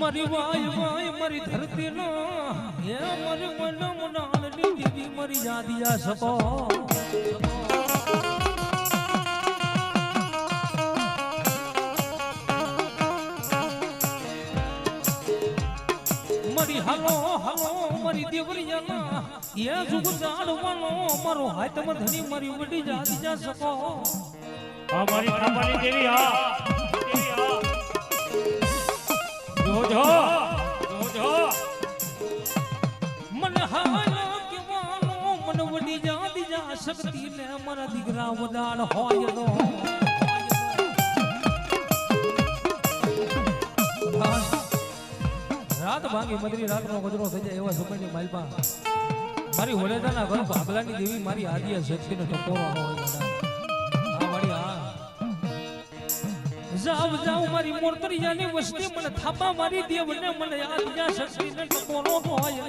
મારી Y Y મારી ધરતી નો હે મારી મન મનાલની દેવી મારી યાદિયા સકો મારી હાલો હાલો મારી દેવરિયાના એ જુગ જાળવાનો મારો હાથ ધણી મારી વડી યાદિયા સકો હા મારી ખાવાની દેવી હા જોજો જોજો મન હાલો કેવાનો મન વડી યાદિયા શક્તિ ને મારા દીકરા વડાળ હોય તો રાત ભાંગી મદરી રાતનો ગજરો થઈ જાય એવા સમયની માલપા મારી હોલેદાના ઘર ભાગલાની દેવી મારી આદિયા શક્તિને ટકોરો હોય હા વાળી હા જાવ જાવ મારી મોરતરિયાની વસ્તી મને થાપા મારી દેવને મને આદિયા શક્તિને ટકોરો હોય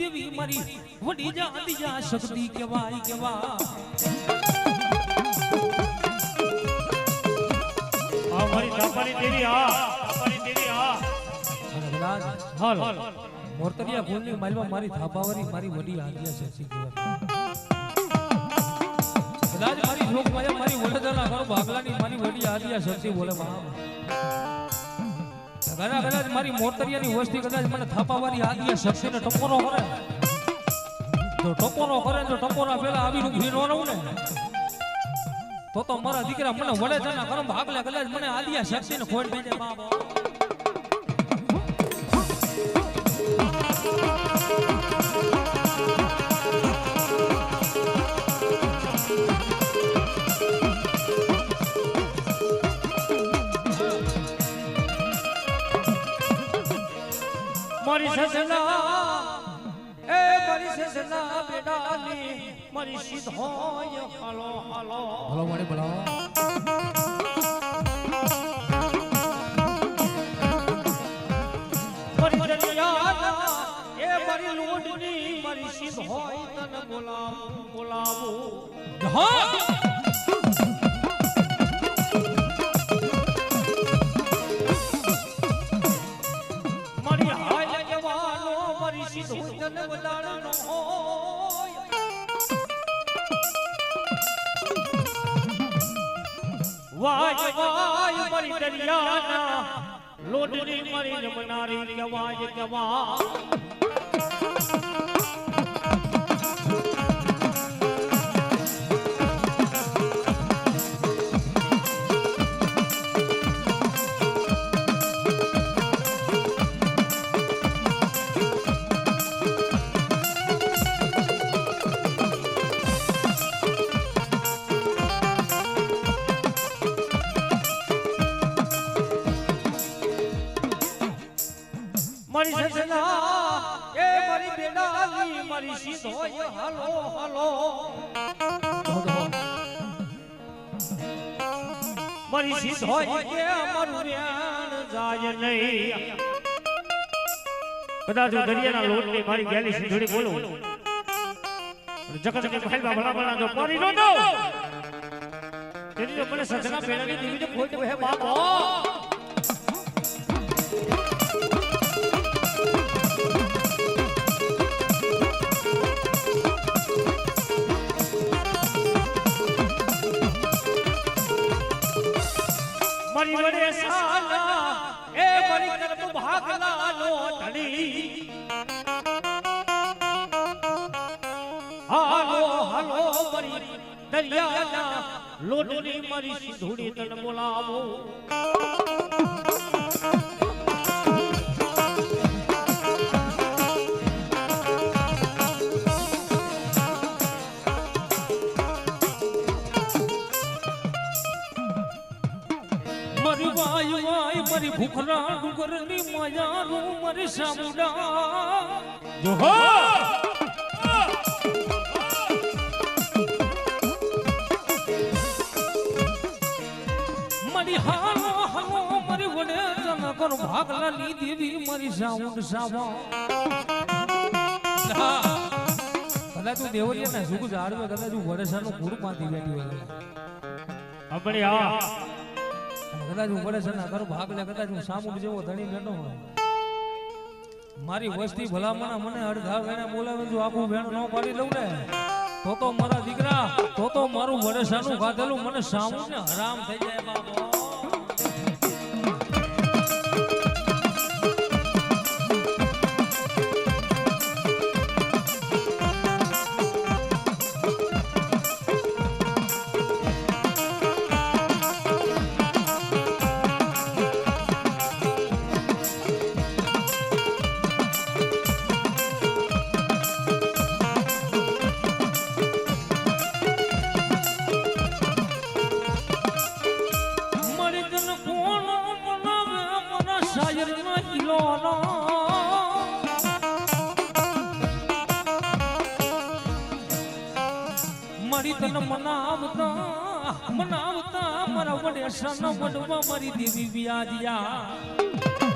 દેવી મારી વડી જાદિયા શક્તિ કેવાય કેવા હા મારી ખાવાની દેવી હા ખાવાની દેવી હા હાલ મોરતરિયા ભૂલની માલમાં મારી થાપાવારી મારી વડી આદિયા શક્તિ કેવાય કદાચ મારી જોગ માયા મારી વડોદરાના ઘર ભાગલાની મારી વડી આદિયા શક્તિ બોલે કદાચ મારી મોરતરિયાની વસ્તી કદાચ મને થાપાવાળી આદિયા શક્તિને ટપોરો કરે જો ટપોરો કરે તો ટપોરા પેલા આવી રૂપી નો રહું ને તો મારા દીકરા મને વડે જાના કરમ ભાગલે કદાચ મને આદિયા શક્તિને ખોટ દે છે બાપ મારી સસના એ મારી સસના બેડાની મારી સીધોય હાલો હાલો ભલો મને બોલાવો મારી દરિયાના એ મારી લોડની મારી સીધોય તને બોલાવું બોલાવું હા વાય વાય મારી દરિયાના લોડની મારી રમનારી કવાય કવા મારી સસના એ મારી બેડાની મારી સીધોય હાલો હાલો મારી સીધોય કે મારું રેણ જાય નહીં કદાચ દરિયાના લોટની મારી ગેલી સીધોડી બોલું જગત કે ભાઈ ભલા ભલા જો પારી નો દો તેની તો મને સસના બેડાની દેવી તો ખોટ હે બાપો મારી વડે સાલા એ મારી કરપ ભાગલા નો ધણી હાલો હાલો મારી દરિયાના લોટની મારી સીધોડી તને બોલાવો મારી વાય વાય મારી ભૂખરા ડુંગરની માયાનું મારી સામુડા જોહો મારી હાલો હાલો મારી વડે જના કર ભાગલાની દેવી મારી સાઉન્ડ સાવા કદાચ તું દેવરિયા ના સુખ જાડવે કદાચ તું વડેસાનું પૂરું માંથી બેઠી હોય આપણી આ કદાચ હું વડેસાના કર ભાગ લે કદાચ હું સામુંડ જેવો ધણી બેઠો હોય મારી વસ્તી ભલામણા મને અડધા વેણે બોલાવે જો આખું વેણ ન પાડી લઉં ને તો મારા દીકરા તો મારું વડેસાનું ખાધેલું મને સામું ને હરામ થઈ જાય બાપો મારી તન મનાવતા મારા વડેસાનો વડવા મારી દેવી વ્યાજ્યા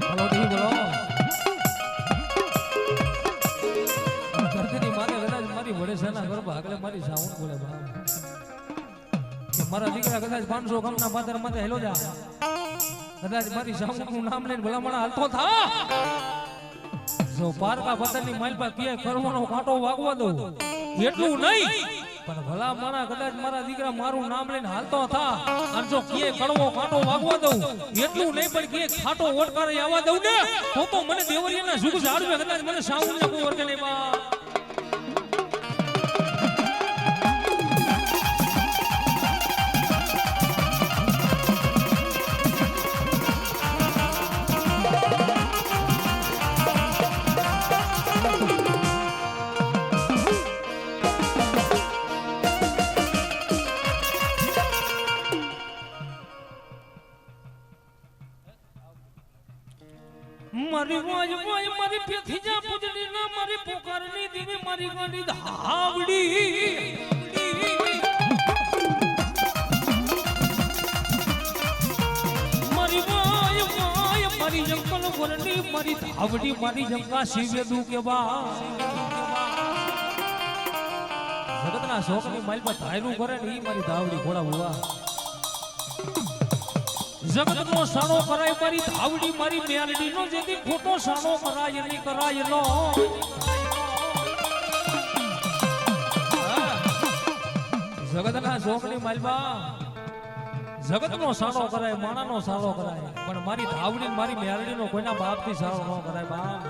બોલો દેવી બોલો ધરતીની માને કદાચ મારી વડેસાના ઘર ભાગલે મારી સાઉન્ડ બોલે કે મારા દીકરા કદાચ 500 ગામના પાદર માથે હેલો જા કદાચ મારી સાઉન્ડ નું નામ લઈને ભલામણા હાલતો થા જો પારકા પથ્થરની માલપા ક્યાંય કરવાનો કાંટો વાગવા દઉં એટલું નહીં પણ ભલા માણા કદાચ મારા દીકરા મારું નામ લઈને હાલતો થા અને જો ક્યાંય કડવો કાંટો વાગવા દઉં એટલું નહીં પણ ક્યાંય ખાટો ઓટકારે આવવા દઉં ને તો મને દેવરિયાના સુખ જાળવે કદાચ મને સાઉન્ડ ને કોઈ વર્ગે નહીં બા મારી વાજ વાજ મારી પેથી જા પૂજડી ના મારી પોકારની દેવી મારી ગાડી ધાવડી મારી વાજ વાજ મારી જંકલ વરણી મારી ધાવડી મારી જંકા શિવે દુ કે બા જગતના શોકની માલમાં ધાયરું કરે ને ઈ મારી ધાવડી ઘોડા હુવા જગત નો સાણો કરાય મારી ધાવડી મારી મેલડી નો જેથી ખોટો સાણો કરાય નહીં કરાય નો જગત ના શોકની માલબા જગત નો સાણો કરાય માણા નો સાણો કરાય પણ મારી ધાવડી મારી મેલડી નો કોઈના બાપ થી સાણો ન કરાય બાપ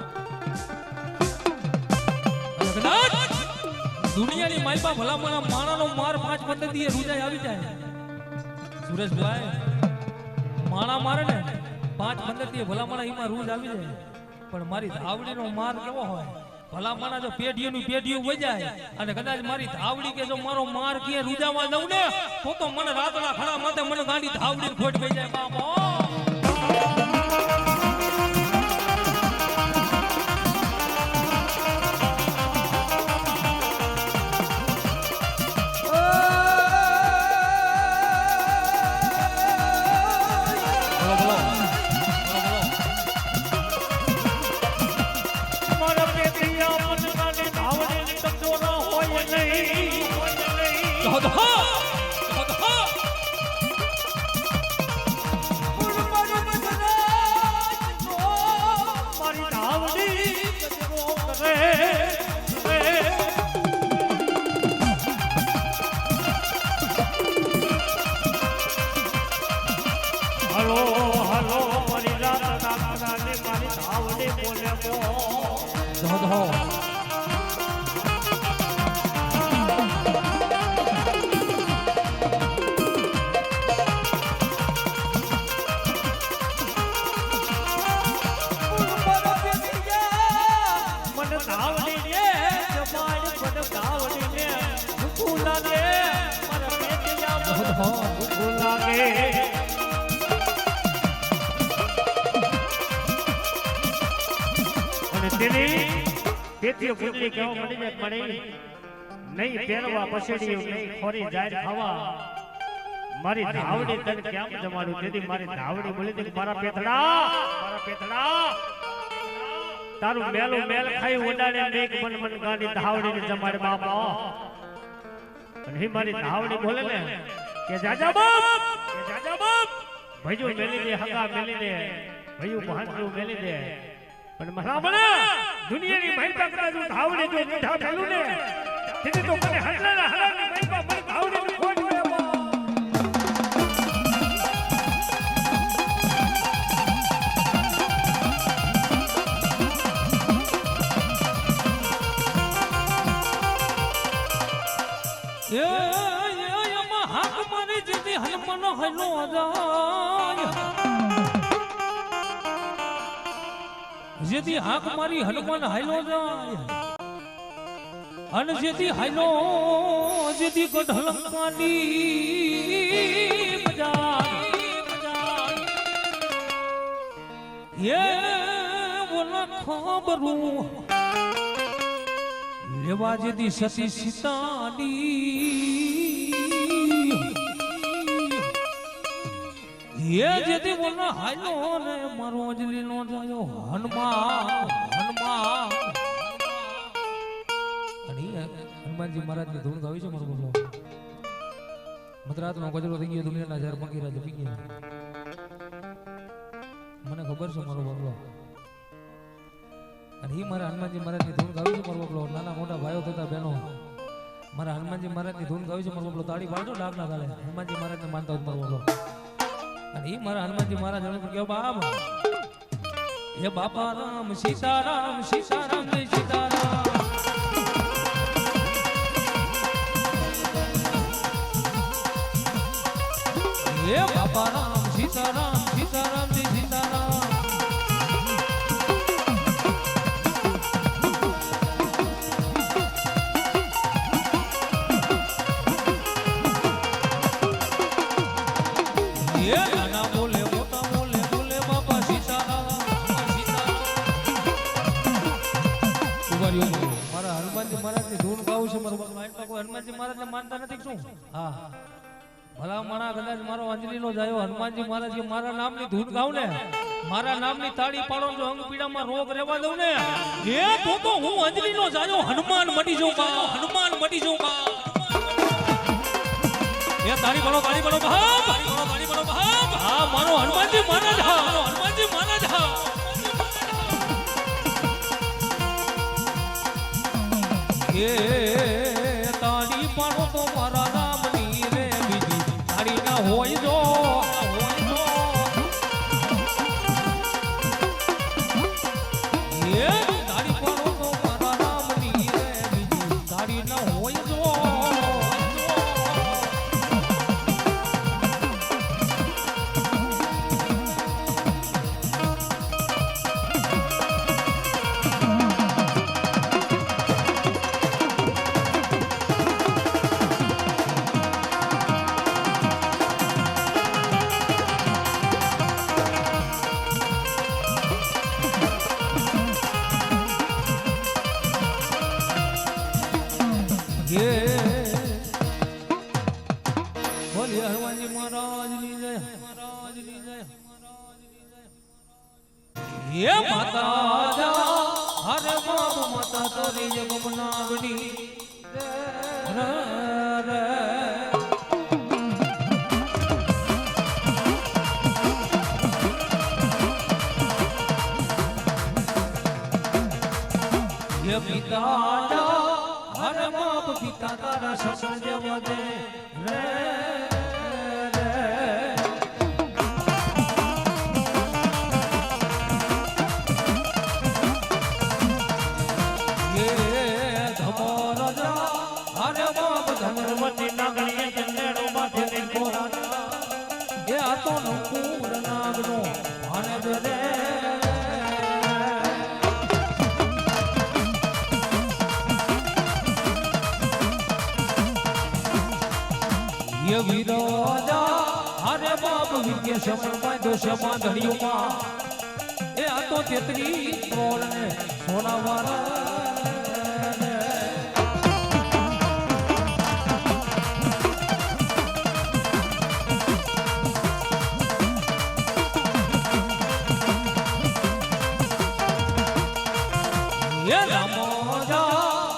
દુનિયાની માલબા ભલામણા માણા નો માર 5 પદ્ધતિએ રૂજાય આવી જાય સુરેશભાઈ માણા મારે ને 5 પદ્ધતિએ ભલામણા એમાં રૂજ આવી જાય પણ મારી ધાવડીનો માર કેવો હોય ભલામણા જો પેઢીયું વજાય અને કદાચ મારી ધાવડી કે જો મારો માર કે રૂજાવા દઉં ને તો મને રાતના ખડા માથે મને ગાડી ધાવડી ખોટ વઈ જાય બાપો અને તેની તેથી કુંડલી કેવો મળી જાય મળી નહીં પહેરવા પછેડી નહીં ખોરી જાય ખાવા મારી ધાવડી તને કેમ જમાડું તેથી મારી ધાવડી બોલી દે મારા પેથડા તારું મેલું મેલ ખાઈ ઉડાડે મેક મન મન ગાડી ધાવડીને જમાડે બાપા અને હી મારી ધાવડી બોલે ને કે જાજા બાપ ભઈજો મેલી દે હગા મેલી દે ભઈઓ ભાંજરું મેલી દે પણ મારા બને દુનિયાની મહિમા કરા જો ધાવડી જો મીઠા મેલું ને તેથી તો મને હટલાના હરાની મહિમા મને ધાવડી ખોટ હોય જેથી હાક મારી હનુમાન હાઈલો જાય અને જેથી હાઈલો જેથી ગઢલંકાની બજાર એ બોલા ખબરું લેવા જેથી સતી સીતાની એ જેથી બોલા હાઈલો ને મારો અંજલી નો જાયો હનુમાન હનુમાનજી મહારાજ ની ધૂન ગાવી છે મારો બોલો મધરાત નો ગજરો થઈ ગયો દુનિયાના હજાર પંકીરા જપી ગયા મને ખબર છે મારો બોલો અને એ મારા હનુમાનજી મહારાજ ની ધૂન ગાવી છે મારો બોલો નાના મોટા ભાઈઓ થતા બહેનો મારા હનુમાનજી મહારાજ ની ધૂન ગાવી છે મારો બોલો તાળી પાડજો ડાક ના તાળે હનુમાનજી મહારાજ ને માનતા હોય મારો બોલો અને એ મારા હનુમાનજી મહારાજ કેવો બાપ એ બાપા રામ સીતારામ સીતારામ જય સીતારામ એ બાપા રામ સીતારામ સીતારામ જય સીતારામ મારા હનુમાનજી મહારાજ ની ધૂન ગાવું છે મારું હનુમાનજી મહારાજ ને માનતા નથી શું હા ભલા મારા કદાચ મારો અંજલી નો જાયો હનુમાનજી મહારાજ કે મારા નામની ધૂન ગાવ ને મારા નામની તાળી પાડો જો અંગ પીડામાં રોગ રહેવા દઉં ને એ તો હું અંજલી નો જાયો હનુમાન મટી જાઉં બા એ તાળી પાડો બાપ હા મારો હનુમાનજી મહારાજ હા એ તાળી પાડો તો મારા નામની રે બીજી તાળી ના હોય જો એ તાળી પાડો તો મારા નામની રે બીજી તાળી ના હોય જો બોલે હનુમાનજી મહારાજની જય એ માતા જા હરે બાબુ માતા તોરી જગમનાગની રે ये पिता हर बाप पिता तारा ससन जब दे रे ये धमोर जा हर बाप धमरवती नागणी कन्नेड़ो माथे ने कोरा ये आतो नकूर नागनो भाने दे ये विरोधा हरे बाप विद्या समर में दो समा धड़ियों मां ये आ तो तेतरी बोल ने ઢોળાવાળા ये रामोजा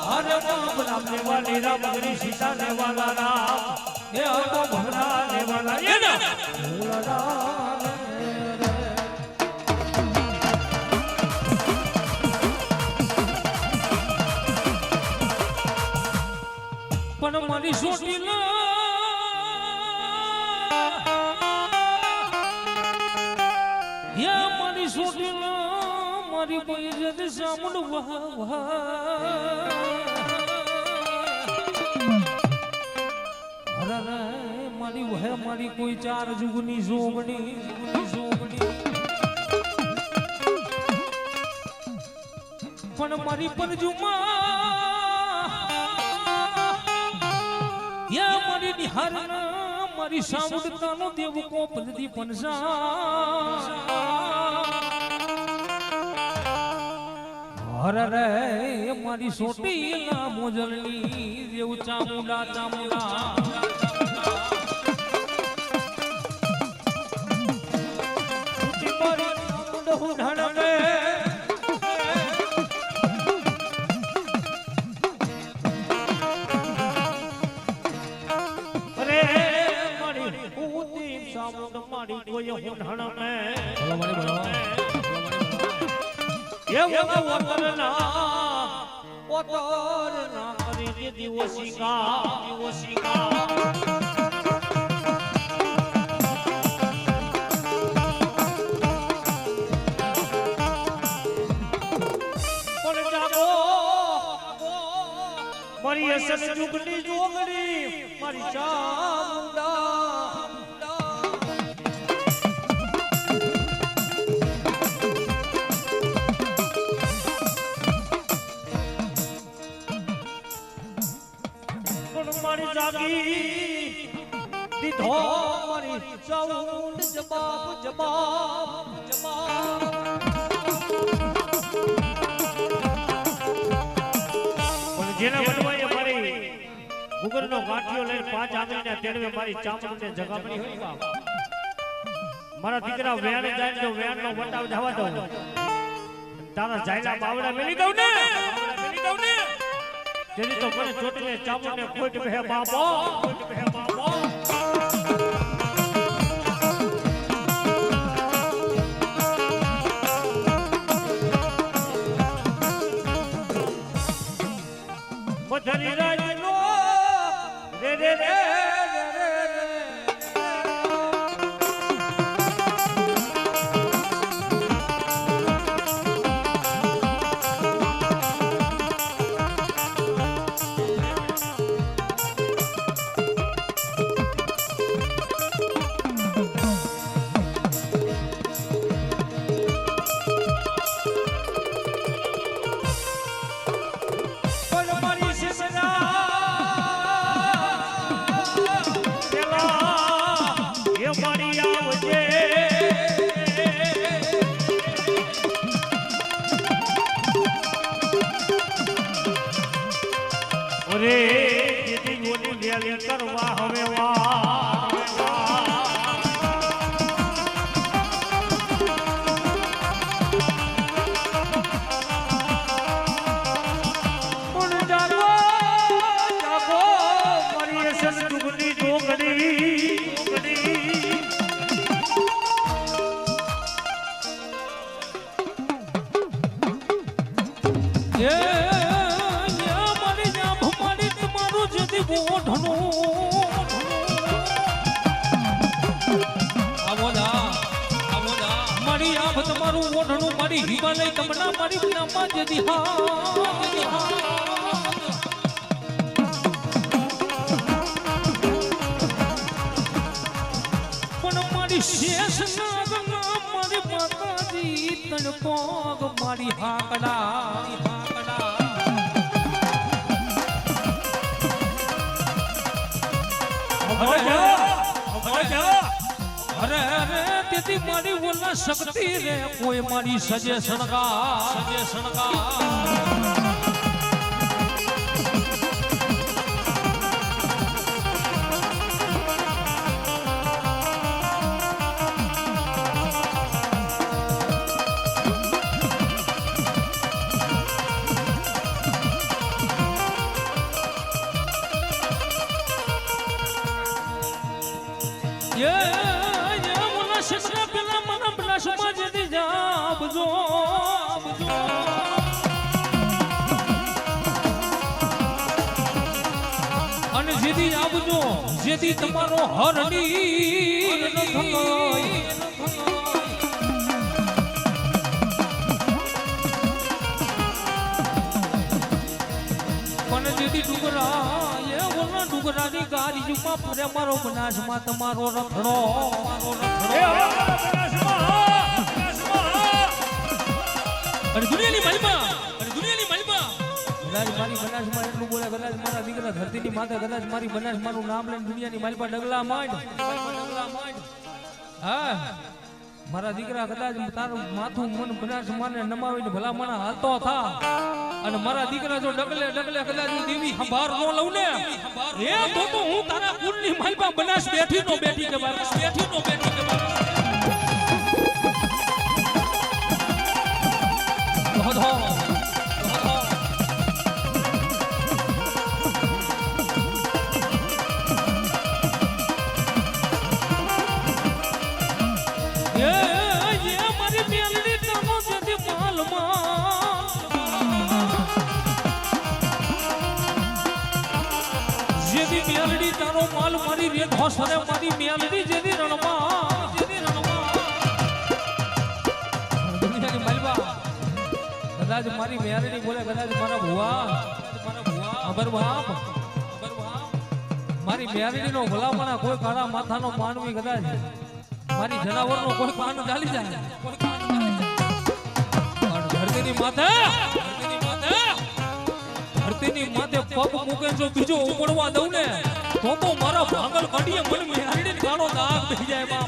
हरे राम राम ने वाले राम हरि सीता ने वाला राम ये तो भगना ने वाला ये ना पण मारी सोटीला या मारी सोटीला मारी पैजत सामुंड वाह वाह अरे मारी वह मारी कोई चार जुगनी जोगनी पण मारी परजुमा या मारी निहारना मारी सामुंडतानो देव को पलदी पनसा अरे रे मारी सोटी ना मोजलनी देव चामुंडा चामुंडा सोटी मारी चामुंडा हुढाण में अरे मारी ऊती चामुंड मारी कोई हुढाण में बोलो ये वो वतरना करे दिवसिका पण जागो मारी असन जुगनी जोगनी मारी चामुंडा मारी जागी दीधो मारी चाउंड जबाब पण जेना વડવાએ મારી ગુગરનો ગાંઠિયો લઈને 5 આંગળીના તેડવે મારી ચામડીને જગાબડી હોય બાપ મારા દીકરા વેણ જાય તો વેણનો વટાવ જવા દો તારા જાયલા બાવડા મેલી દઉં ને तेरी तो बड़े छोटे चामुंडे कोट में है बाबा मधुरी राज नो रे रे रे रे दीदी गोनी लिया करवा हवे पण जागो मारी असन जुगनी जोगनी मारी आप तुम्हारू ओढ़णू मारी हिमालय कमना मारी नामा जदी पण मारी शेष नागना मारी माताजी तणपोग मारी हाकड़ा अरे अरे ते જેથી મારી બોલના શક્તિ રે કોઈ મારી સજે સણગા અને જેથી આવજો જેથી તમારો હરણી પણ જેથી ડુગરાની ગાડીમાં ફરે મારો બનાસમાં તમારો રખડો અને દુનિયાની મહિમા કદાચ મારી બનાસમાં એટલું બોલે કદાચ મારા દીકરા ધરતીની માથે કદાચ મારી બનાસમાંનું નામ લઈને દુનિયાની માલપા ડગલા માંડ હા મારા દીકરા કદાચ તારું માથું મન બનાસમાંને નમાવીને ભલામણ હાલતો થા અને મારા દીકરા જો ડગલે કદાચ હું દેવી સંભાર નો લઉં ને એ તો હું તારા કુળની માલપા બનાસ બેઠી કે તારો માલ મારી રે ધોસરે મારી મેલડી જેની રણમાં દુનિયાની માલબા કદાચ મારી મેલડી બોલે કદાચ મારા ભુવા અબર બાપ મારી મેલડી નો ભલામણા કોઈ કાળા માથાનો માનવી કદાચ મારી જનાવરનો કોઈ કાન ચાલી જાય ધરતીની માથે પગ મૂકે જો બીજો ઉપડવા દઉં ને તો મારા ભાગલ કડીએ મને મેરડી કાળો દાગ બેહી જાય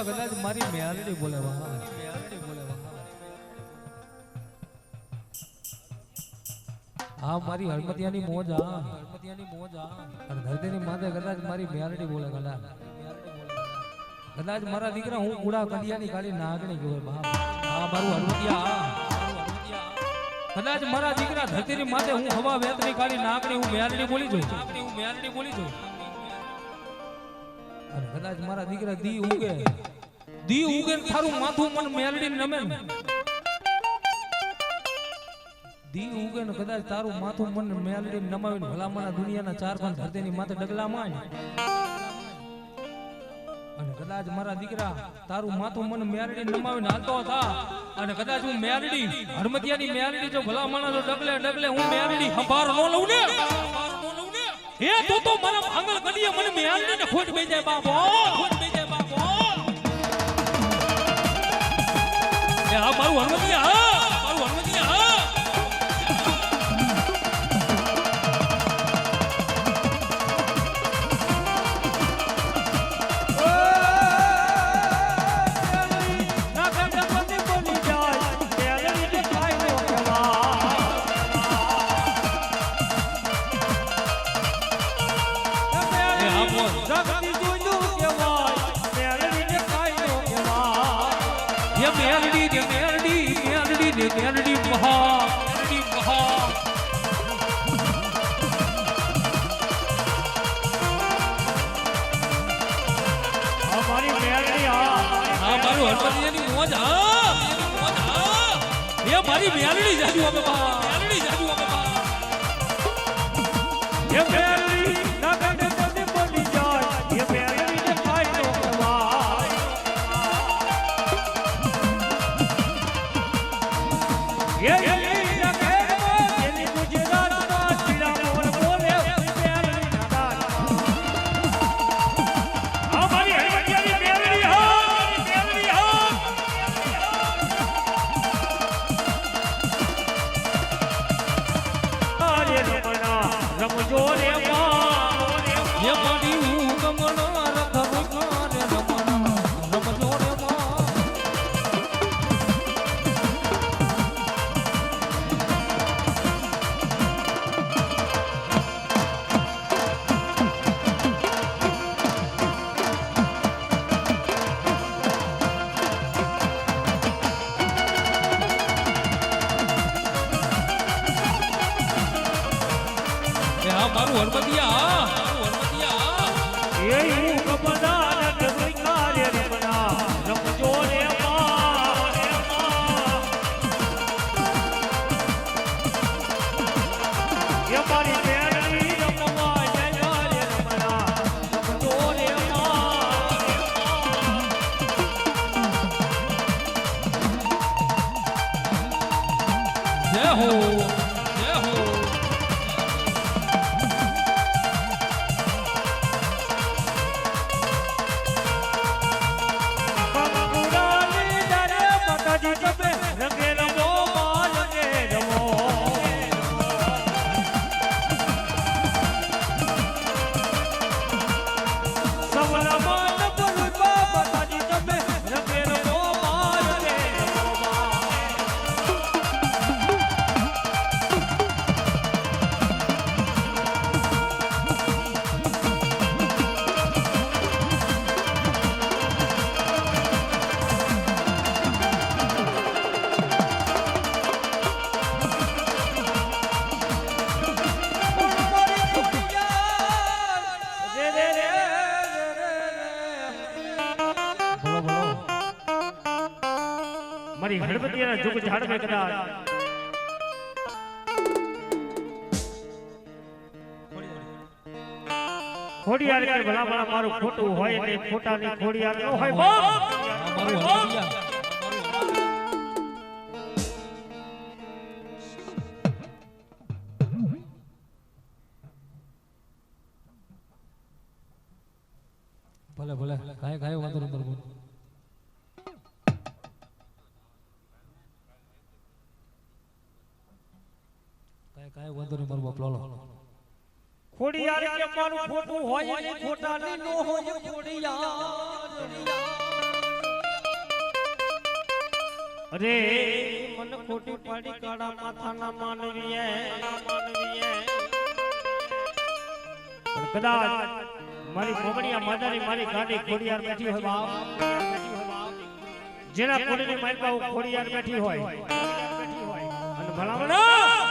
કદાચ મારી મેલડી બોલે હા મારી હળમતિયાની મોજ અને ધરતીની માથે કદાચ મારી મેલડી બોલે કદાચ મારા દીકરા હું કુડા કડિયાની કાળી નાગણી કહેવાય બાપ હા મારું હળમતિયા કદાચ મારા દીકરા ધરતીની માથે હું હવા વેતની કાળી નાગણી હું મેલડી બોલી જોઉં અને કદાચ મારા દીકરા દી ઉગે થારું માથું મન મેલડી નમે દી ઉગે ને કદાચ તારું માથું મન મેલડી નમાવીને ભલામણા દુનિયાના ચાર પાંચ ધરતીની માથે ડગલા માંડ અને કદાચ મારા દીકરા તારું માથું મન મેલડી નમાવીને હાલતો થા અને કદાચ હું મેલડી હરમતિયાની મેલડી જો ભલામણા જો ડગલે હું મેલડી સંભાર નો લઉં ને એ તો મારા ભાંગલ કડીએ મને મેલડી ને ખોટ બેઈ જાય બાપો એ આ મારું હરમતિયા મેલડી મહા મેલડી મહા અમારી મેલડી હા મારું હરપતિયાની મોજ એ મારી મેલડી જાજુ અમે બા મેલડી જાજુ અમે બા એ મેલડી નગને કોને બોલી જાય એ મેલડી ને ખાઈ નો કવાય એ રમજો રે માં એ મારી ઉગમણા રથ રૂકાને રમજો રે માં મારું હરપતિયા એ ઉગમણા રથ રૂકાને રમજો રે માં એ મારી મેલડી રમવા જય રે રમણા રમજો રે માં જય હો જય હો મારી હળવદિયાના જુગ ઝાડવે કદાચ ખોડિયાર કે ભલા ભલા મારું ખોટું હોય ને ખોટાની ખોડિયાર ન હોય બાપ મારું હરપતિયા ભલે ભલે કાય વાંધો નહીં બરોબર કાય વાંધો નહીં બરોબર પ્લોલો ખોડિયાર કે મારું ખોટું હોય ને ખોટાની ન હોય ખોડિયાર અરે મન ખોટી પાડી કાળા માથાના માનવીએ પણ કદાચ મારી કોમડિયા માદાની મારી ગાડી ખોડિયાર બેઠી હોય બાપ જેના કોડીની મારી પાસે ખોડિયાર બેઠી હોય અને ભલામણા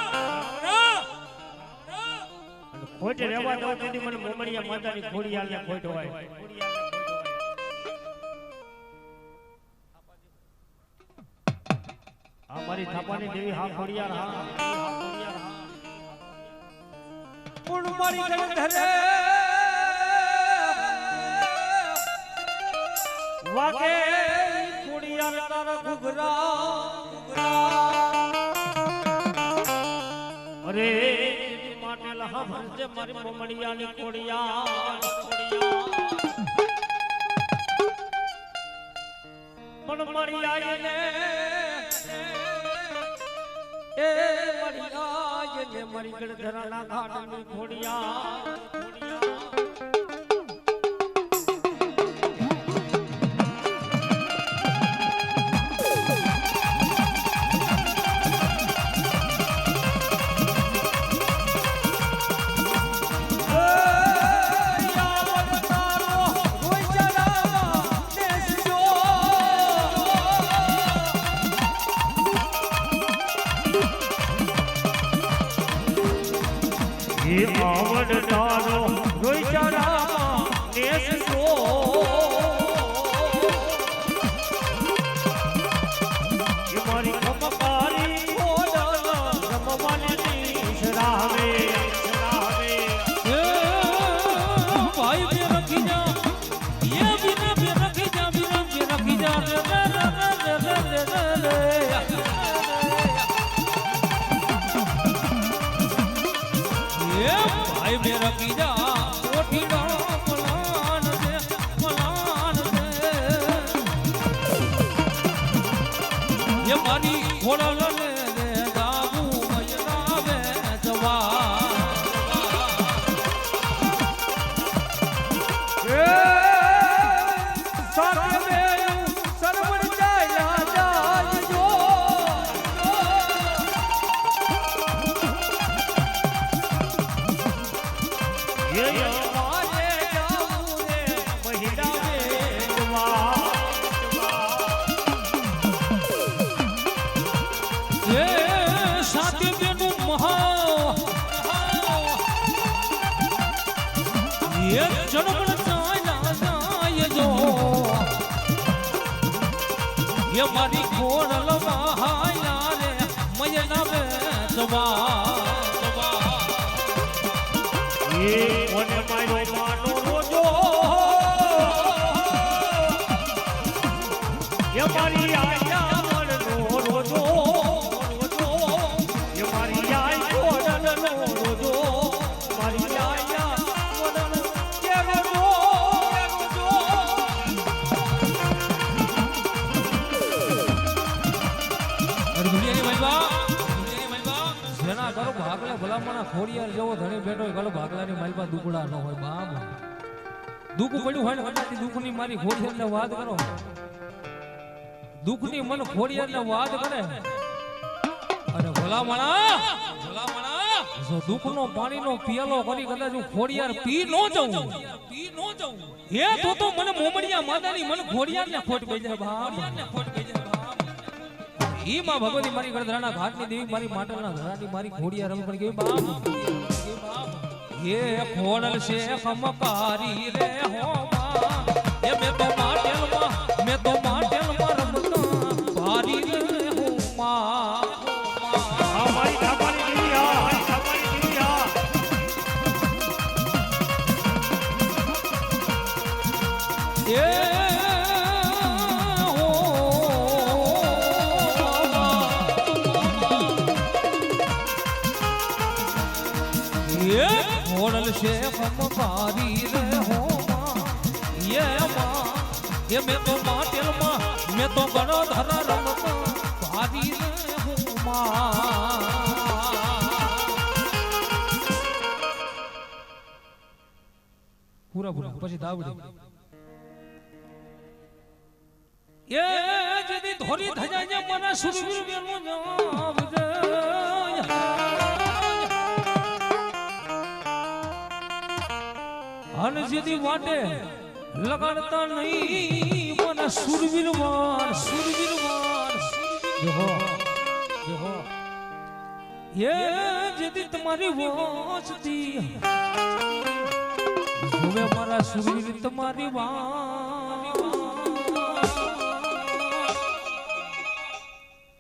ખોટ રહેવા દો તેથી મને મોમડિયા માતાની ખોડિયાર ને ખોટ હોય આ મારી થાપાની દેવી હા ખોડિયાર હા કોણ મારી ગંધરે વાગે ખોડિયાર તારા ઘુઘરા અરે માટે લહા ભરજે મારી મોમડિયાની ખોડિયાર પણ મારી આઈને એ મારી આઈને મારી ગળધરાના ઘાટની ખોડિયાર ભાઈ મેરા કીજા કોઠીડા પલાન દે એ મારી ખોડલ ને રે ગાબુ મયરાવે જવા મારી ખોડલ મહાયા રે મયના બે જવા એ કોને માર્યો માનો રોજો એ મારી આયા મનનો રોજો એ મારી આય કોડલનો રોજો મારી આયા કોડલ કે રોજો જેના કરો ભાગલા ભલામણા ખોડિયાર જેવો ધણી બેઠો હોય ગલો ભાગલાની માલમાં દુકડા ન હોય બાપ દુઃખ પડ્યું હોય ને કદાચ દુઃખની મારી ખોડિયારને વાત કરો દુઃખની મન ખોડિયારને વાત કરે અને ભલામણા જો દુઃખનો પાણીનો પિયાલો કરી કદાચ હું ખોડિયાર પી ન જાઉં એ તો મને મોમડિયા માતાની મન ખોડિયારને ખોટ પડી જાય બાપ ઈ માં ભગવતી મારી ગળધરાના ઘાટની દેવી મારી માટલના ધરાની મારી ખોડિયા રમ પણ ગઈ બાપ એ ખોડલ છે ખમકારી રે હો માં એ મેં તો માટેલમાં રમતા ભારી રે હો માં મારી થાપાની દેવી મારી થાપાની દેવી એ ખોડલ છે ખમકારી રે હો માં એ મેં તો માટેલમાં મેં તો ગણો ધરા રમતા ભારી રે હો માં પૂરા પછી દાવડી એ જેદી ધોરી ધજાયા મના સુરવીર વેનો જાવ રે હન જેદી વાટે લગાડતા નહીં મને સુરવીરવાન જોહો એ જેદી તમારી વાંચતી જોવે મારા સુરવીર તમારી વાન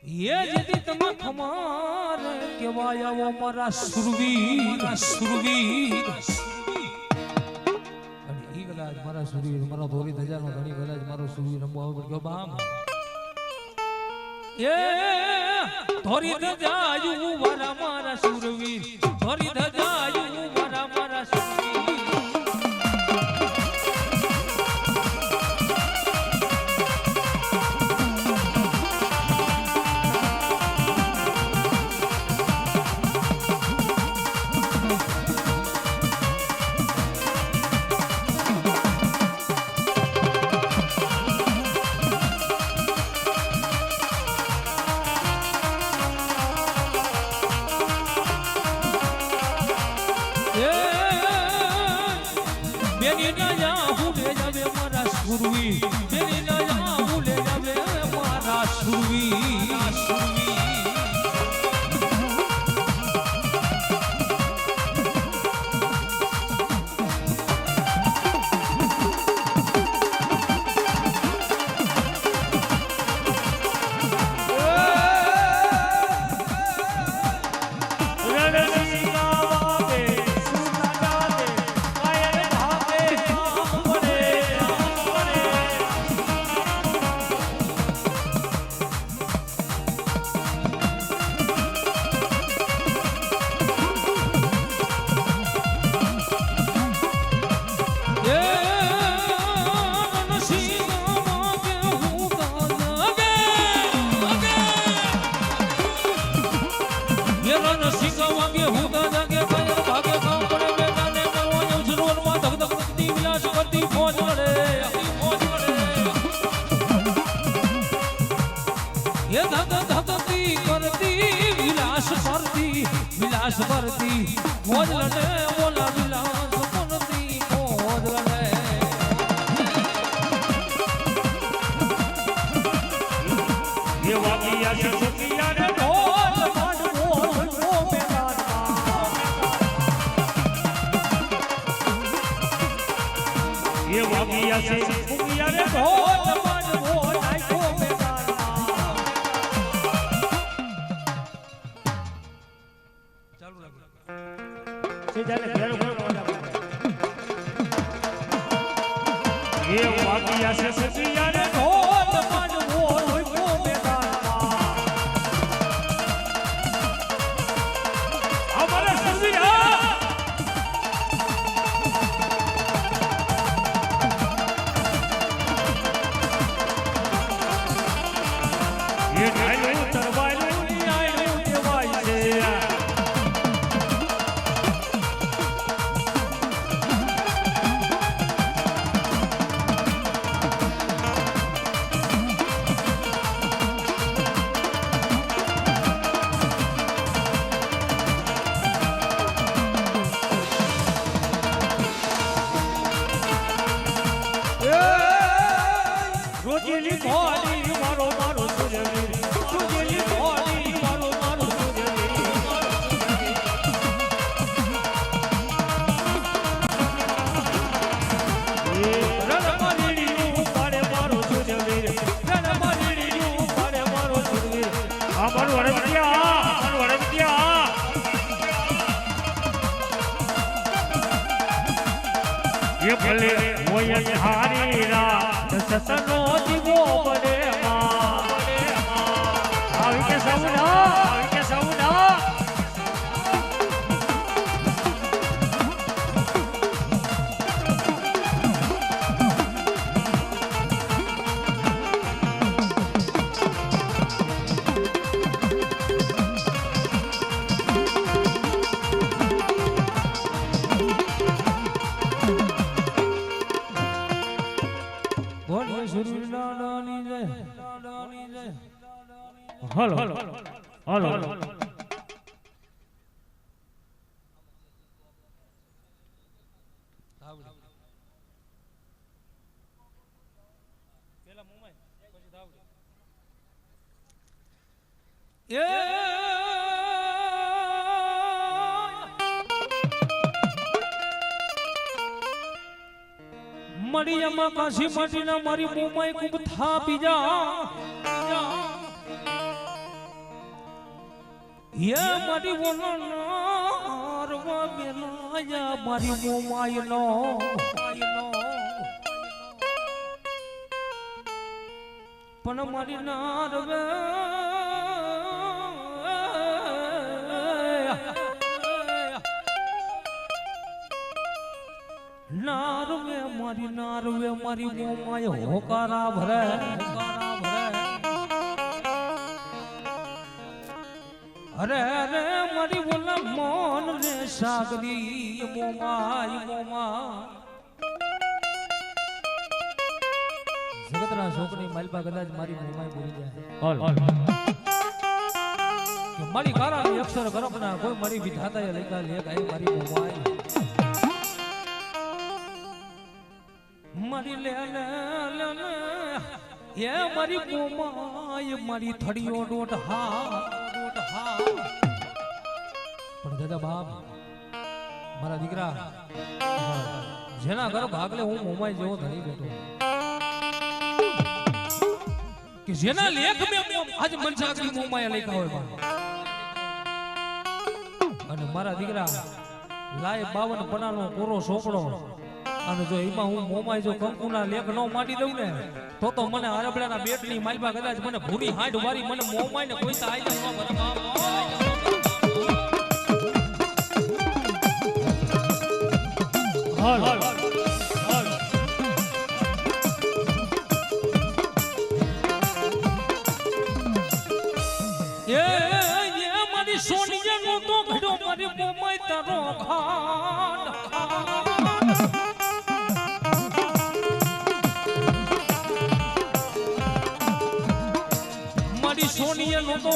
એ જેદી તમે ખમાર કેવાય આવો મારા સુરવીર મારા સુરવીર મારો ધોરી ધજાનો ધણી કદાચ મારો સુરવીર રમવા આવે ગયો બામ એ ધોરી ધજાયું વારા મારા સુરવીર ધોરી ધજાયું વારા મારા સુરવીર સુરવી મેરી નયા ભૂલે જાવે મારા સુરવી કરતી ફોજ લડે એ ધગતી કરતી વિલાસ કરતી ફોજ લડે બોલા વિલાસ કરતી ફોજ લડે એ વાગિયા છે સુખિયા રે ઢોલ માંડવો ઢોલવો મેદાનમાં એ વાગિયા છે સુખિયા રે ઢોલ માંડવો નાખ્યો મેદાનમાં ચાલુ લાગે સીધાને ઘેર ઘેર એ વાગિયા છે સુખિયા રે ઢોલ માંડવો ઢોલવો મેદાનમાં અમારા સુખિયા એ ઢાળ્યું તરવાર્યું ન્યાયનું કહેવાય છે રોજેલી ભોળી મારો મારો સુજવી રોજેલી ભોળી મારો મારો સુજવી રણમરીડિયું પાડે મારો સુજવી રણમરીડિયું પાડે મારો સુજવી આ મારું વડમતિયા એ ભલે હોય હારી રા સસનો દીવો બને આવી કે સૌના બોલે સુરી નાની જય હલો પેલા મુંબઈ પછી ધાવડી મડિયામાં કાશી માટીના મારી મુંબઈ ખૂબ થાપી જા યે મારી વનનારવા બેલાયા મારી મુંબઈનો પણ મારી નારવે નારવે મારી મોમાય હોકારા ભરે અરે અરે મારી બોલા મોન રે સાગરી મોમાય જગતના છોકરી માલપા કદાચ મારી મોમાય બોલી જાય કે મારી કારાની અક્ષર ગરબના કોઈ મારી વિધાતાએ લખ્યા લેખ આઈ મારી મોમાય મારી લે એ મારી મોમાય મારી થડીઓ ડોટ હા પણ દાદા બાપ મારા દીકરા જેના ઘર ભાગલે હું મોમાય જેવો ધણી બેઠો કે જેના લેખ મે આજ મનસાગરી મોમાય લખ્યા હોય અને મારા દીકરા લાય 52 પનાનો કોરો સોપડો અને જો એમાં હું મોમાય જો કંકુના લેખ નો માંડી દઉં ને તો મને હરબડાના બેટની માલબા કદાચ મને ભૂરી હાંડ વારી મને મોમાય ને કોઈ તો આઈ ન મને હાલ એ મારી સોનીએ નો તો ઘડો મારી મોમાય તારો ખાંડ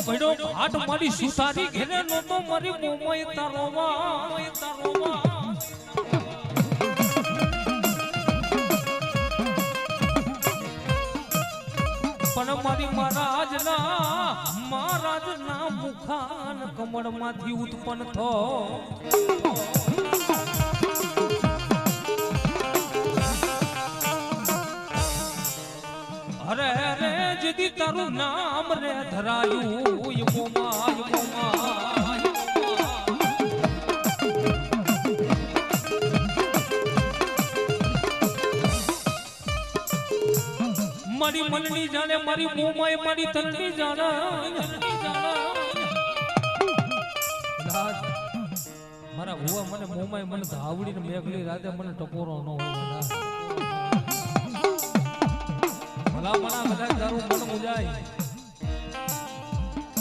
ભડ્યો ઘાટ મારી સુતારી ઘેરે નહોતો મારી મોમય તારોવા પણ મારી મહારાજના મુખાન કમળમાંથી ઉત્પન્ન થો અરે રે જદી તારું નામ રે ધરાયું મારી મનની જાણે મારી મોમાય મારી તનની જાણે મારા ભુવા મને મોમાય મને ધાવડીને મેઘલી રાતે મને ટપોરો ન હોય ભલા મણા બધા તારું મન મુજાય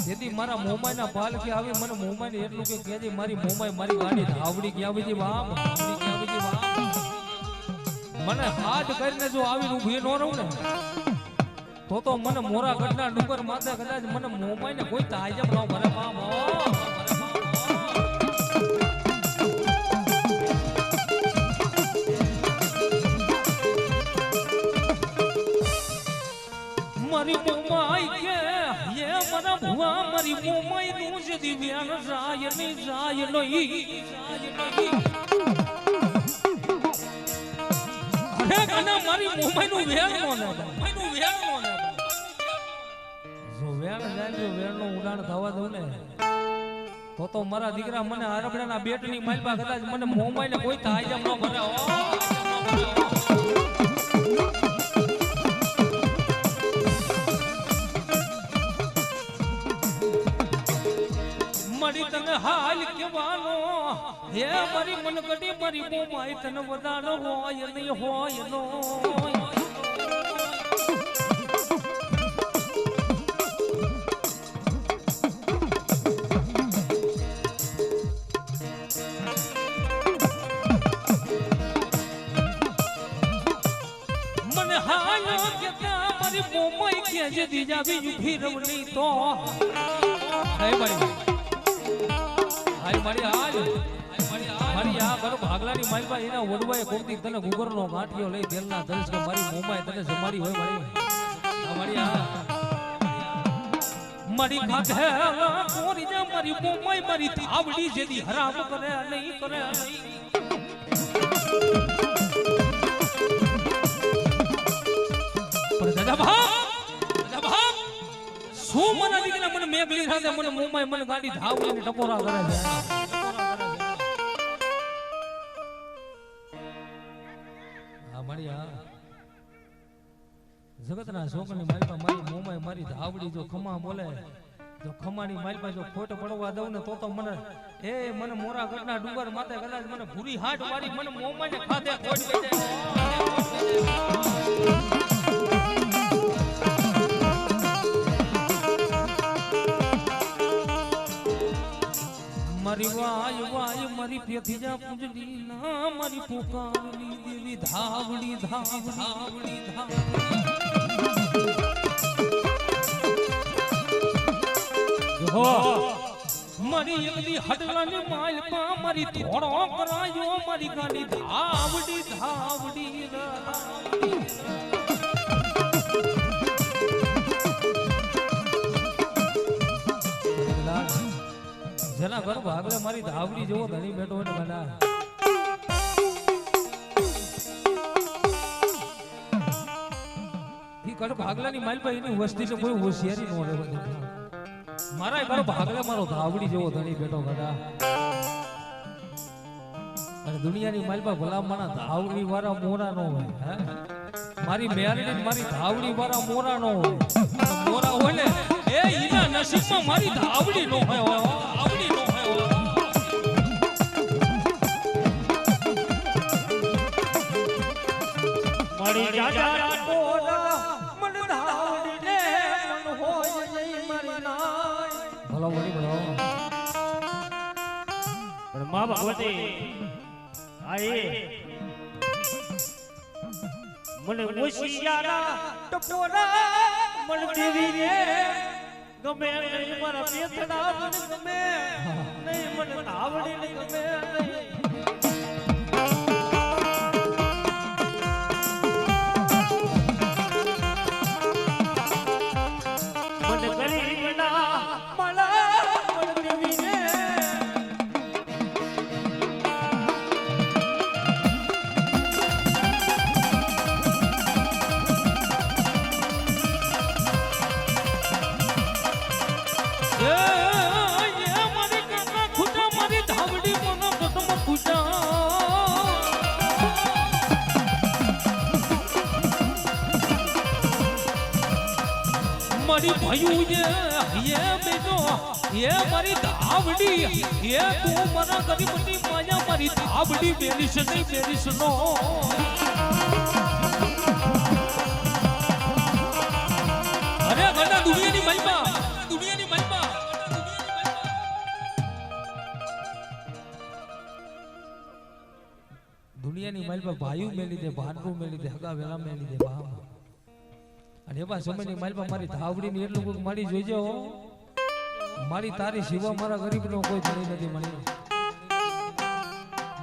જેથી મારા મોમાયના પાલ કે આવી મને મોમાયને એટલું કે કહેજે મારી મોમાય મારી ગાડી ધાવડી ક્યાં આવી બાપ મને હાથ કરીને જો આવી ઊભી ન રહું ને તો મને મોરા ગઢના ડુંગર માથે કદાચ મને મોમાઈને કોઈ તાજબ ન ભરે બાપ મારી મોમાઈ કે એ મારા ભુવા મારી મોમાઈ નું જ દિવ્યાન જાય નહીં અને મારી મોમાઈ નું વેણ નો ને જો વેણ જાય જો વેણ નું ઉડાણ થવા દઉં ને તો મારા દીકરા મને હરબડાના બેટની માલપા કદાચ મને મોમાઈને કોઈ તાજમ ન ભરે મારી તને હાલ કેવાનો હે મારી મનગડી મારી મોમાઈ તને વધારો હોય નહીં હોય નો મને હાલ કેતા મારી મોમાઈ કે જે દીજા બી ફીરવની તો હે મારી મારી આ ઘર ભાગલાની માલપા એના વડવાએ કોમતી તને ગુગરનો ગાંઠિયો લઈ તેલના દર્શ કે મારી મોમાએ તને જમાડી હોય મારી ખાધે કોરી જે મારી મોમાઈ મારી તાવડી જેદી હરામ કરે નહીં પણ દાદા ભાગ શું મને દીકરા મને મેઘલી સાથે મને મોમાઈ મને ગાડી ધાવડીને ટપોરા કરે છે જગતના શોકની માલપા મારી મોમાઈ મારી ધાવડી જો ખમા બોલે જો ખમાની માલપા જો ખોટ પડવા દઉં ને તો મને મને મોરા ગઢના ડુંગર માથે કદાચ મને ભૂરી હાટ મારી મને મોમાઈને ખાધે ખોટ મારી વાય મારી પેથીજા પૂજડી ના મારી પુકારની દેવી ધાવડી મારી એકલી હડલાની માલપા મારી થોડો કરાયો મારી ગાડી ધાવડી જેના ઘર ભાગલે મારી ધાવડી જેવો ધણી બેઠો હોય ને બધા ઈ ઘર ભાગલાની માલપા એની વસ્તી છે કોઈ હોશિયારી ન રહે મારા ઘર ભાગલે મારો ધાવડી જેવો ધણી બેઠો બધા અને દુનિયાની માલપા ભલામણા ધાવડી વાળા મોરા નો હોય હે મારી મેરડી મારી ધાવડી વાળા મોરા નો હોય મોરા હોય ને એ ઈના નસીબમાં મારી ધાવડી નો હોય ધાવડી નો હોય મારી જાજા બોલા મન ધાવડી ને મન હોય નહીં મારી નાય ભલો વળી ભલો પણ માં ભગવતી આયે મને ઓશિયારા ટપોરા મન દેવી રે ગમે નહીં મારા પેથડા મને ગમે નહીં મને ધાવડી નહીં ગમે નહીં મને ગરીબના માળા મને દેવીને મારી ભાઈઓ ये बेटो ये મારી ધાવડી ये તું મારા ગરીબની માયા મારી ધાવડી બેરીશ નહીં બેરીશ નો અરે ગડા દુનિયાની મહિમા દુનિયાની મહિમા ભાઈઓ મેલી દે ભાનરું મેલી દે હગા વેલા મેલી દે બા અને એવા સમયની માલપા મારી ધાવડીની એટલું કોઈ મારી જોઈજો મારી તારી સિવા મારા ગરીબનો કોઈ ધણી નથી મળી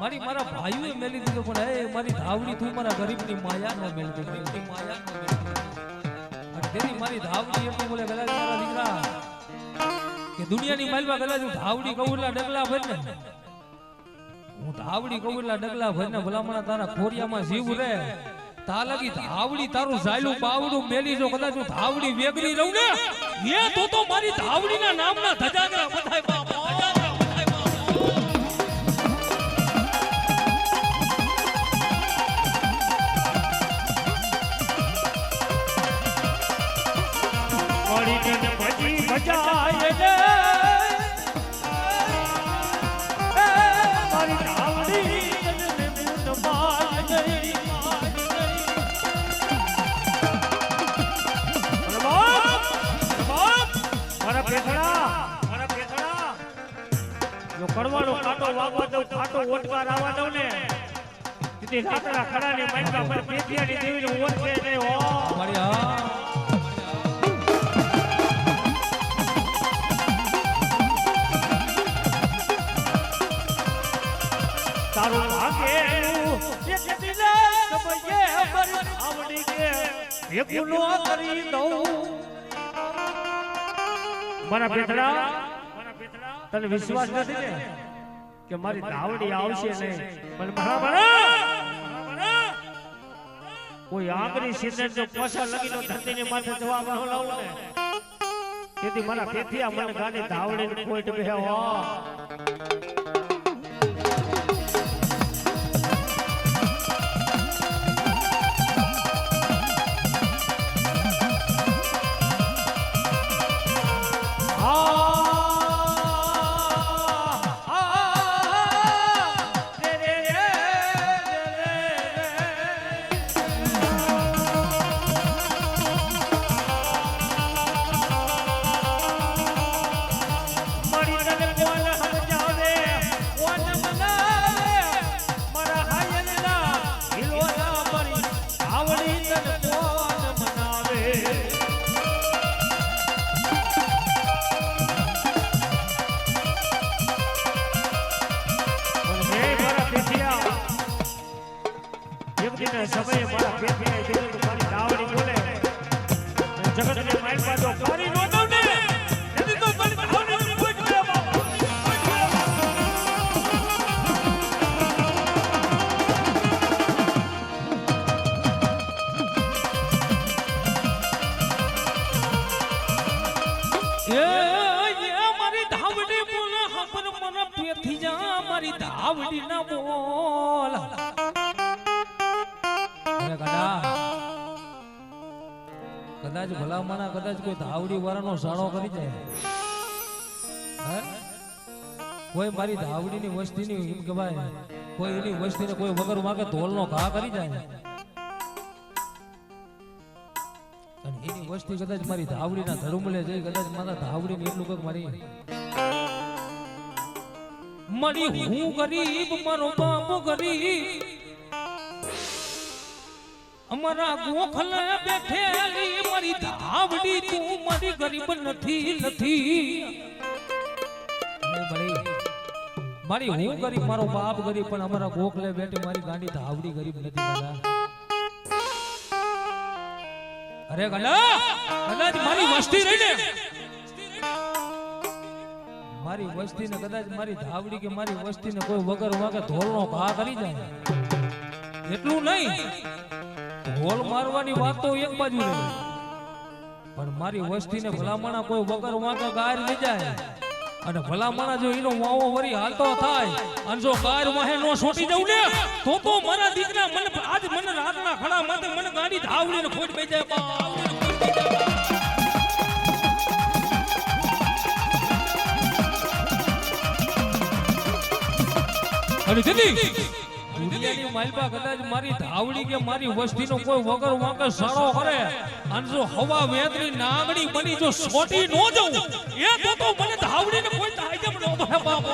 મારી મારા ભાઈઓએ મેલી દીધો પણ હે મારી ધાવડી તું મારા ગરીબની માયા ન મેલી દે ગરીબની માયા ન મેલી દે અને તેની મારી ધાવડી એટલું બોલે ગલા મારા દીકરા કે દુનિયાની માલપા ગલા જો ધાવડી કઉલા ડગલા ભર ને હું ધાવડી કઉલા ડગલા ભર ને ભલામણા તારા ખોરિયામાં જીવ રે તા લગી ધાવડી તારું ઝાયલું બાવડું મેલી જો કદાચ હું ધાવડી વેગરી રહું ને એ તો મારી ધાવડીના નામના ધજાગરા બધાય બાપા ધજાગરા બધાય બાપા ઓડી ને ભજી ભજાય ને મારી ધાવડી ને મુંડ માર ગઈ મારા પેથડા જો કડવાળો કાંટો વાગવા દઉં ખાટો ઓટકાર આવવા દઉં ને તેથી રાતના ખડાની માઈકા પર પેથિયાની દેવીને ઓળખે નહીં હો મારી હા તારું ભાગેલું એક દિલે સમયે મારી આવડી કે ભેગું નો કરી દઉં મારા પેથડા તને વિશ્વાસ નથી ને કે મારી ધાવડી આવશે નહીં પણ બરાબર કોઈ આંગળી સિદ્ધ જો પાછા લગીનો ધરતીની માથે જવાબ ન લાવું ને તેથી મારા પેથિયા મને ગાડી ધાવડીને કોઈટ બેહો સમયે મારા પેથિયાએ કીધું તો મારી ધાવડી બોલે જગતને મારી પાછો કરી નો દઉં ને તેથી તો મારી ધાવડી કોઈ કરે મારી ધાવડી બોલે ખબર મને પેથિયા મારી ધાવડી ના બોલ કદાચ ભલામણા કદાચ કોઈ ધાવડી વાળાનો સાળો કરી જાય કોઈ મારી ધાવડીની વસ્તીની એમ કહેવાય કોઈ એની વસ્તીને કોઈ વગર માગે ધોલનો ઘા કરી જાય અને એની વસ્તી કદાચ મારી ધાવડીના ધડુમલે જઈ કદાચ મારા ધાવડીને એટલું કંઈક મારી હું ગરીબ મારો બાપ ગરીબ અમારા ગોખલે બેઠેલી મારી ધાવડી તું મારી ગરીબ નથી મારી હું ગરીબ મારો બાપ ગરીબ પણ અમારા ગોખલે બેઠે મારી ગાંડી ધાવડી ગરીબ નથી દાદા અરે ગલા કદાચ મારી વસ્તી રહી ને મારી વસ્તી ને કદાચ મારી ધાવડી કે મારી વસ્તી ને કોઈ વગર વાગે ધોળનો ઘા કરી જાય એટલું નહીં ઢોલ મારવાની વાત તો એક બાજુ રહી પણ મારી વસ્તીને ભલામણા કોઈ વગર વાંકા ગાયર લઈ જાય અને ભલામણા જો એનો વાવો વરી હાલતો થાય અને જો ગાયર વાહે નો છોટી જવું ને તો મારા દીકરા મને આજ મને રાતના ખડા માથે મને ગાડી ધાવડીને ખોટ બે જાય અને દીદી દુનિયાની માલપા કદાચ મારી ધાવડી કે મારી વસ્તીનો કોઈ વગર વાંકે સારો કરે અને જો હવા વેદની નાગણી બની જો છોટી નો જવું એ તો મને ધાવડીને કોઈ તાજબ નો ભે બાપો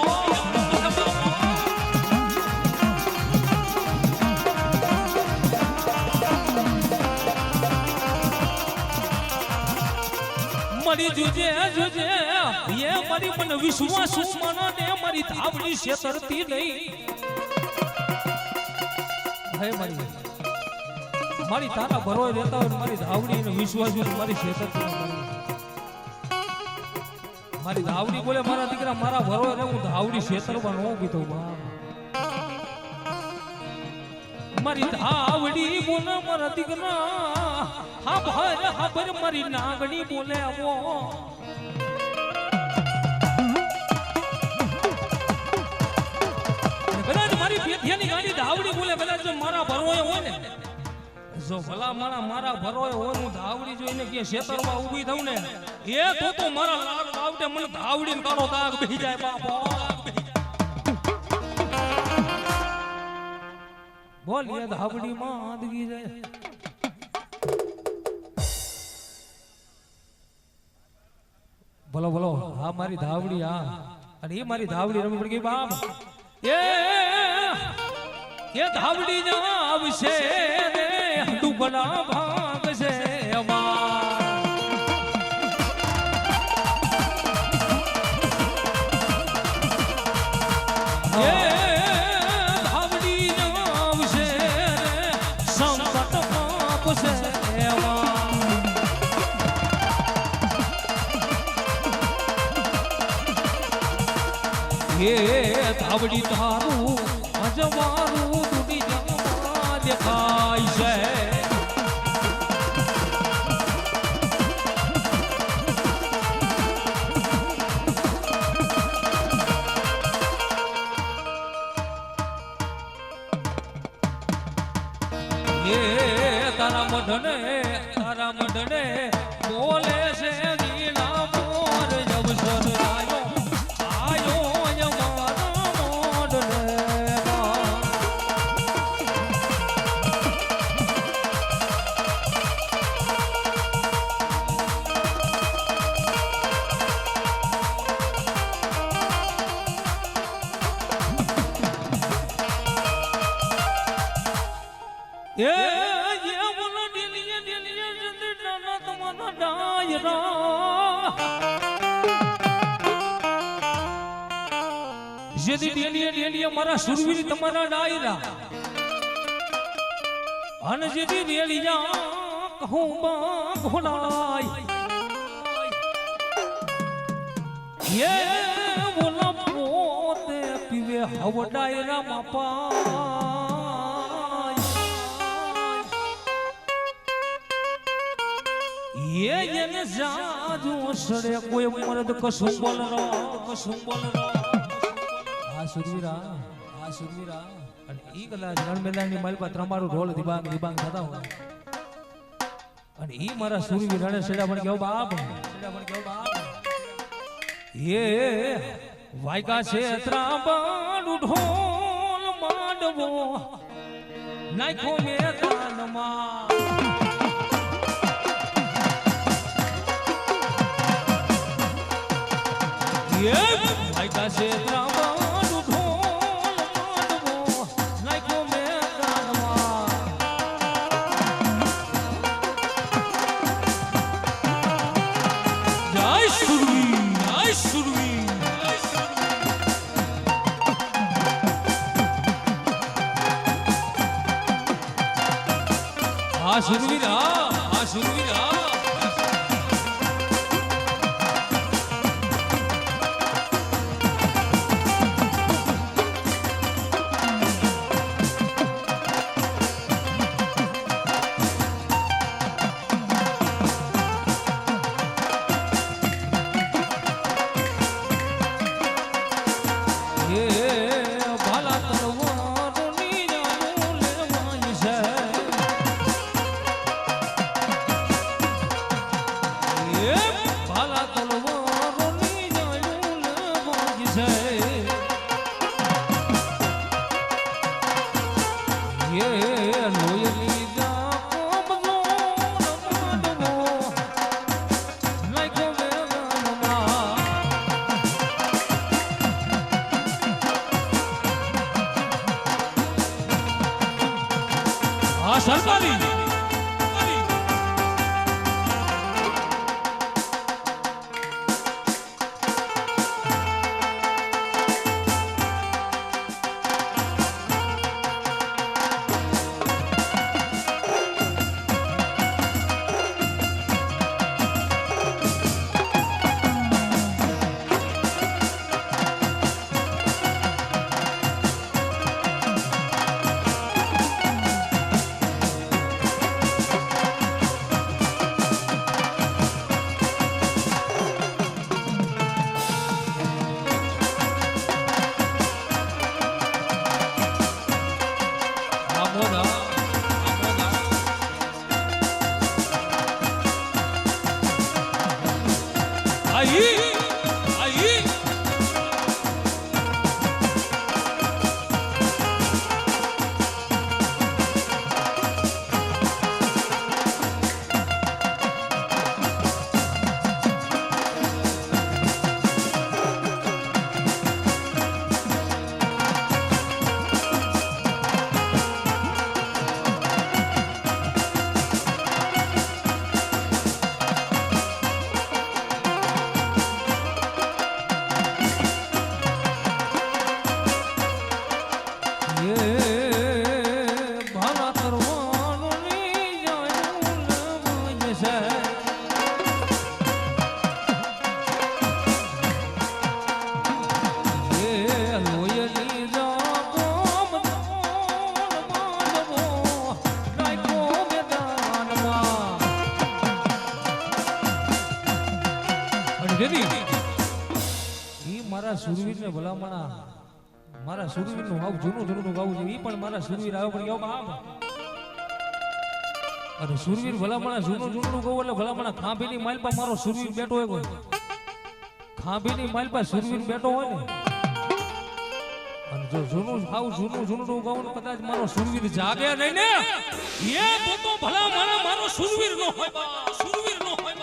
મારી જુજે એ મારી મને વિશ્વાસ માનો ને મારી ધાવડી છેતરતી નહીં મારી તારા ભરોય રહેતા હોય મારી ધાવડી ને વિશ્વાસ મારી છેતરતી મારી ધાવડી બોલે મારા દીકરા મારા ભરોય રહે હું ધાવડી છેતરવા નો કીધો મારી ધાવડી બોલે મારા દીકરા હા ભર મારી નાગણી બોલે આવો કદાચ મારી પેઠિયાની ગાડી ધાવડી બોલે કદાચ જો મારા ભરોય હોય ને જો ભલા મારા ભરોય હોય હું ધાવડી જોઈને કે ખેતરમાં ઊભી થઉં ને એ તો મારા લાગ લાવડે મને ધાવડીને કાળો દાગ બેહી જાય બાપો બોલ એ ધાવડી માં આદગી જાય બોલો હા મારી ધાવડી હા અને એ મારી ધાવડી રમી પડી ગઈ બાપ એ ધાવડી ના આવશે રે ડૂબના ભાગ છે ધાવડી ના આવશે રે સંકટ પાપ છે એ ધાવડી તારું અજવારું તૂટી જવા દેખાય છે એ તારા મઢને બોલે છે ગીલા મોર જવસર મારા સુરવીર તમારા ડાયરા અને જેથી રેલિયા કહું ઘોડાય એ બોલા પોતે પીવે હવ ડાયરા માપા એને જાજુ સડે કોઈ મરદ કશું બોલનો આ સુરવીરા અને ઈ કદાચ રણ મેદાનની માલપા ત્રમારું ઢોલ દિબાંગ થતા હોય અને ઈ મારા સુરવીર રણે સેડા પણ કેવો બાપ એ વાયકા છે ત્રાબાડું ઢોલ માંડવો નાખો મેદાનમાં વાયકા છે ત્રાબાડું ઢોલ માંડવો નાખો મેદાનમાં આ સુરવીર આ સુરવીર સરકારી મારા સુરવીર ને ભલામણા મારા સુરવીર નું આવું જૂનું ગાવું છે એ પણ મારા સુરવીર આવે પણ આમ અને સુરવીર ભલામણા જૂનું ગાવું એટલે ભલામણા ખાંભીની માઇલ પર મારો સુરવીર બેઠો હોય કોઈ ખાંભીની માઇલ પર સુરવીર બેઠો હોય ને અને જો જૂનું ગાવું કદાચ મારો સુરવીર જાગે નહીં ને એ તો ભલામણા મારો સુરવીર નો હોય સુરવીર નો હોય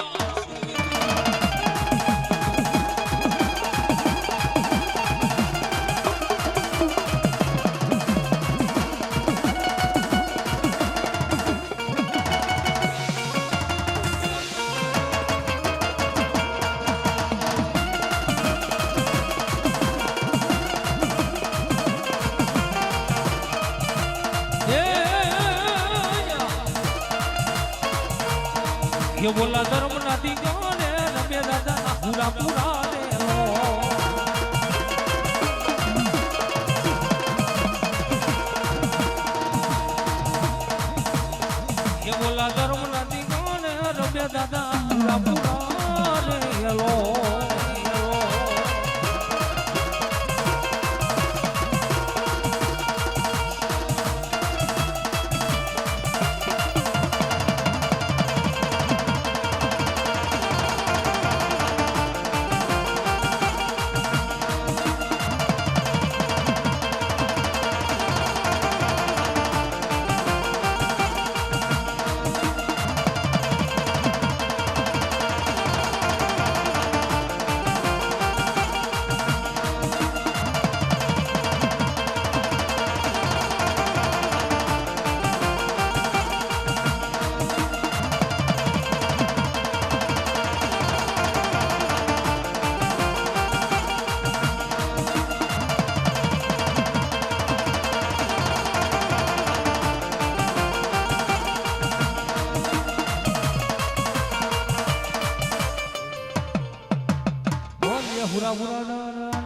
ये बोला धर्म नदी गाने रमे दादा पूरा पूरा देलो ये बोला धर्म नदी गाने रमे दादा पूरा पूरा देलो